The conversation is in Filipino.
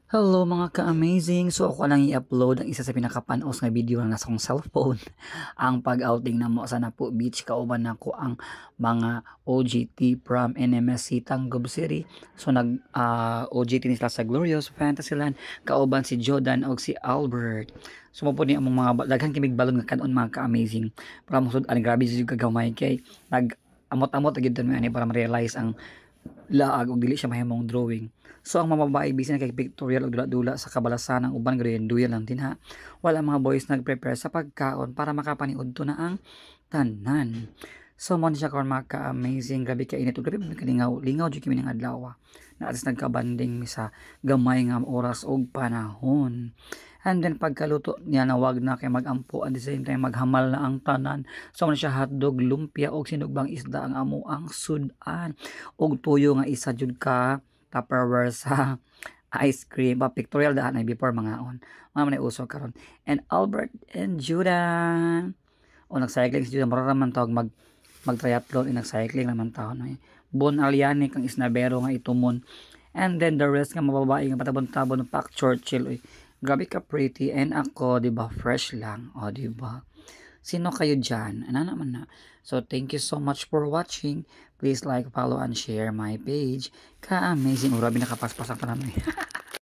Hello mga ka-amazing! So ako lang i-upload ang isa sa pinakapanos nga video na nasa kong cellphone. Ang pag-outing na mo sa Napo Beach, kauban nako ang mga OGT from NMSC Tanggob City. So OGT ni sila sa Glorious Fantasyland, kauban si Jordan o si Albert. So mo po ni among mga daghang kimig balon nga kanon mga ka-amazing. Para mo sud grabe jud kagamay kay amot-amot gyud mi ani para ma-realize ang laag og dili siya mahimong drawing. So ang mga babae busy na kay pictorial og dula-dula sa kabalasan ng uban gayud duyan lang din ha. Wala mga boys nag-prepare sa pagkaon para makapaniud to na ang tanan. So mo siya karon mga ka-amazing, grabe ka init ug grabe man kalingaw, lingaw jud kami ning adlaw. Na atis nagkabanding mi sa gamay nga oras og panahon. And then pagkaluto niya na wag na kay magampo at the same time maghamal na ang tanan. So man siya hotdog, lumpia og sinugbang isda ang amo ang sudan og tuyo nga isa jud ka Tupperware sa ice cream. Pictorial daan ay before mga on. Mga man uso karon. And Albert and Judah. O nag-cycling si Judah mararaman tawag mag-triathlon nag-cycling naman taon ay. Bon Aliani kang isnabero nga itumon. And then the rest nga mababae nga patabon-tabon Pak Churchill. Uy, grabe ka pretty and ako, 'di ba, fresh lang. O, 'di ba? Sino kayo diyan? Ano naman na. So thank you so much for watching. Please like, follow and share my page. Ka-amazing. Grabe nakapaspasan pa namin.